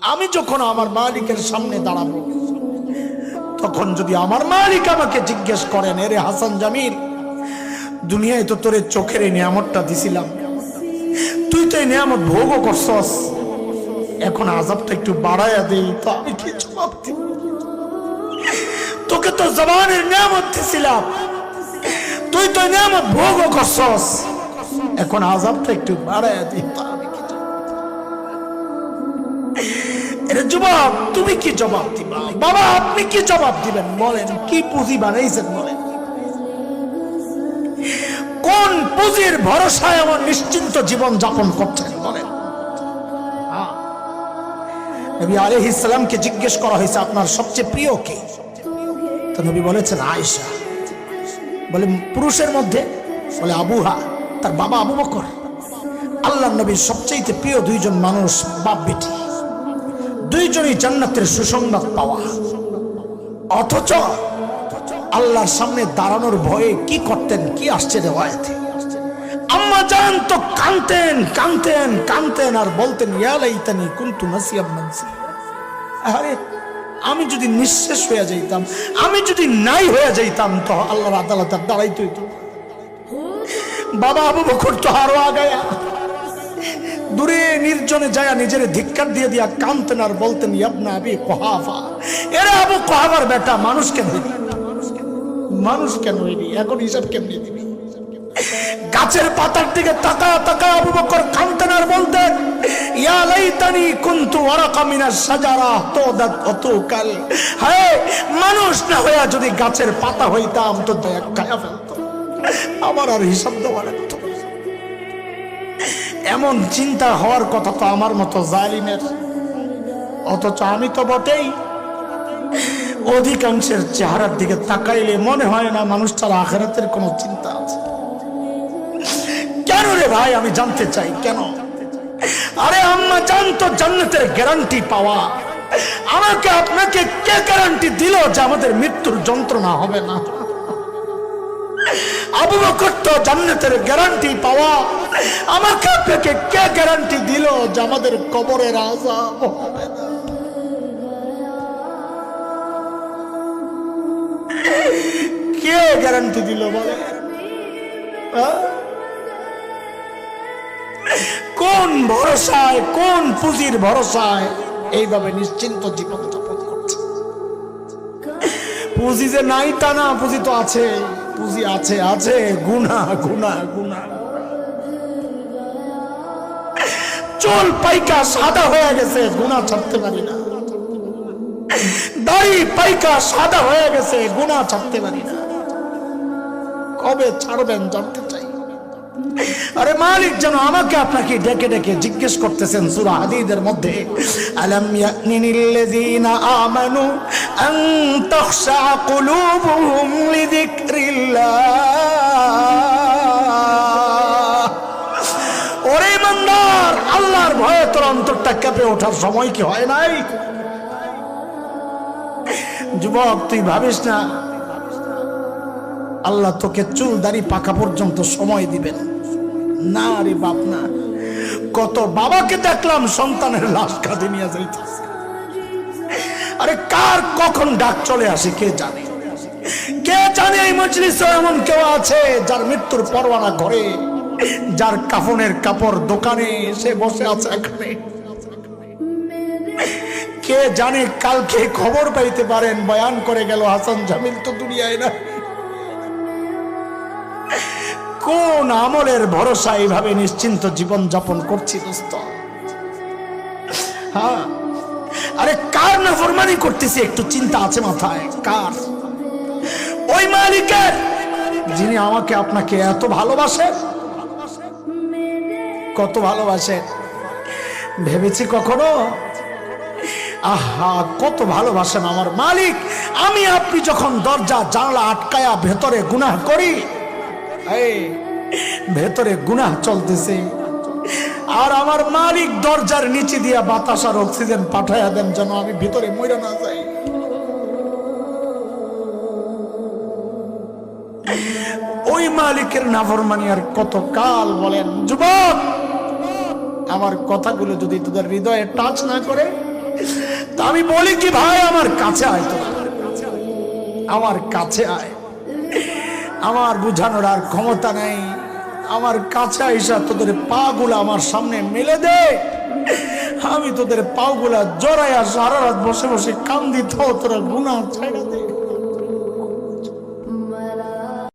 আমি যখন আমার মালিকের সামনে দাঁড়াবো, তখন যদি আমার মালিক আমাকে জিজ্ঞেস করেন, এরে হাসান জামিল, দুনিয়ায় তো তোরে চোখের এই নিয়ামতটা দিছিলাম, তুই তো এই নিয়ামত ভোগও করছস, এখন আযাবটা একটু বাড়ায়া দেই, তো আমি কি জবাব দিব? তোকে তো জবানের নিয়ামত দিছিলাম, তুই তো নিয়ামত ভোগও করছস, এখন আযাবটা একটু বাড়ায়া দেই, তো আমি কি জবাব? এরে যুবক, তুমি কি জবাব দিবা? বাবা, আপনি কি জবাব দিবেন বলেন? কি পুঁজি বানাইছেন বলেন? কোন পুঁজির ভরসায় আমার নিশ্চিন্ত জীবন যাপন করছেন বলেন? নবী আলাইহিস সালামকে জিজ্ঞেস করা হয়েছে, আপনার সবচেয়ে প্রিয় কে? তো নবী বলেছেন আয়েশা। বলে পুরুষের মধ্যে? বলে আবুহা, তার বাবা আবু বকর। আল্লাহর নবীর সবচেয়ে প্রিয় দুইজন মানুষ, বাপ বেটি, দুইজনই জান্নাতের সুসংবাদ পাওয়া, অথচ আল্লাহর সামনে দাঁড়ানোর ভয়ে কি করতেন? কি আসছে রিওয়ায়াতে, আম্মা জান তো কাঁদতেন কাঁদতেন কাঁদতেন আর বলতেন, ইয়া লাইতানি কুনতু নাসিয়াম মানসিয়া, আরে আমি যদি নিঃশেষ হয়ে যাইতাম, আমি যদি নাই হয়ে যাইতাম, তো আল্লাহর আদালতে দাঁড়াইতে হইতো। বাবা আবু বকর তো আরো আগায়া দূরে নির্জনে যায় নিজের ধিক্কার দিয়ে দিয়া কাঁদতেন আর বলতেন, ইবনা আবি কুহাফা, এরা আবু কুহাফার বেটা, মানুষ কেন হইলি? মানুষ কেন হইলি? এখন হিসাব কেমনি দিবি? গাছের পাতার দিকে তাকা তাকা আবু বকর কাঁদতেন আর বলতেন, ইয়া লাইতানি কুনতু ওয়ারাকা মিনাশ শাজারা তুদাত অতুকাল, হায় মানুষ না হইয়া যদি গাছের পাতা হইতাম তো দয়া খায়া ফেলতো, আমার আর হিসাব দেওয়া লাগতো। এমন চিন্তা হওয়ার কথা তো আমার মতো জালিমের, অথচ আমি তো বটেই। অধিকাংশের চেহারার দিকে তাকাইলে মনে হয় না মানুষটার আখিরাতের কোনো চিন্তা আছে। কেন রে ভাই? আমি জানতে চাই কেন? আরে আম্মা জান তো জান্নাতের গ্যারান্টি পাওয়া, আমাকে আপনাকে কে গ্যারান্টি দিল যে আমাদের মৃত্যুর যন্ত্রণা হবে না? আবু বকর তো জান্নাতের গ্যারান্টি পাওয়া, আমাকে আপনাকে কে গ্যারান্টি দিল যে আমাদের কবরের আযাব হবে না? কে গ্যারান্টি দিল বলে? কোন ভরসায়, কোন পুঁজির ভরসায় এইভাবে নিশ্চিন্ত জীবন যাপন করছে? পুঁজি যে নাই তা না, পুঁজি তো আছে, পুঁজি আছে, আছে গুনাহ গুনাহ গুনাহ। চুল পাইকা সাদা হয়ে গেছে, গুনাহ ছাড়তে পারি না। দাড়ি পাইকা সাদা হয়ে গেছে, গুনাহ ছাড়তে পারি না। কবে ছাড়বেন জানতে চাই। আরে মালিক যেন আমাকে আপনাকে ডেকে ডেকে জিজ্ঞেস করতেছেন সূরা হাদীদের মধ্যে, আলাম ইয়ানিল্লাযীনা আমানু আন তাখশা কুলুবুহুম লিযিকরিল্লাহ। ওরে ইমানদার, আল্লাহর ভয়ে তোর অন্তরটা কেঁপে ওঠার সময় কি হয় নাই? যুবক, তুই ভাবিস না আল্লাহ তোকে চুল দাড়ি পাকা পর্যন্ত সময় দিবেন না। রে বাপ না, কত বাবাকে দেখলাম সন্তানের লাশ কাঁধে নিয়ে যাইতেছে। আরে কার কখন ডাক চলে আসে কে জানে? কে জানে এই মজলিসে এমন কেউ আছে যার মৃত্যুর পরোয়ানা করে, যার কাফনের কাপড় দোকানে সে বসে আছে এখানে। কে জানে কালকে খবর পাইতে পারেন বয়ান করে গেল হাসান জামিল তো দুনিয়ায় না। কোন আমলের ভরসা এইভাবে নিশ্চিন্ত জীবন যাপন করছি দোস্ত? হ্যাঁ, আরে কার নাফরমানি করতেছি একটু চিন্তা আছে মাথায়? কার? ওই মালিকের যিনি আমাকে আপনাকে এত ভালোবাসেন। কত ভালোবাসেন ভেবেছি কখনো? আহা, কত ভালোবাসেন আমার মালিক। আমি আপনি যখন দরজা জানলা আটকায়া ভেতরে গুনাহ করি, ভেতরে গুনাহ চলতেছে, আর আমার মালিক দরজার নিচে দিয়া বাতাস আর অক্সিজেন পাঠাইয়া দেন যেন আমি ভিতরে মরে না যাই। ওই মালিকের নাফরমানি আর কত কাল বলেন? যুবক, আমার কথাগুলো যদি তোদের হৃদয়ে টাচ না করে তা আমি বলি কি ভাই আমার কাছে আয়, তো আমার কাছে আয়, আমার বুঝানোর আর ক্ষমতা নেই, আমার কাছে আইসা তোদের পা গুলা আমার সামনে মেলে দে, আমি তোদের পা গুলা জড়াইয়া সারা রাত বসে বসে কান্দি, তো তোরা গুনাহ ছেড়ে দে।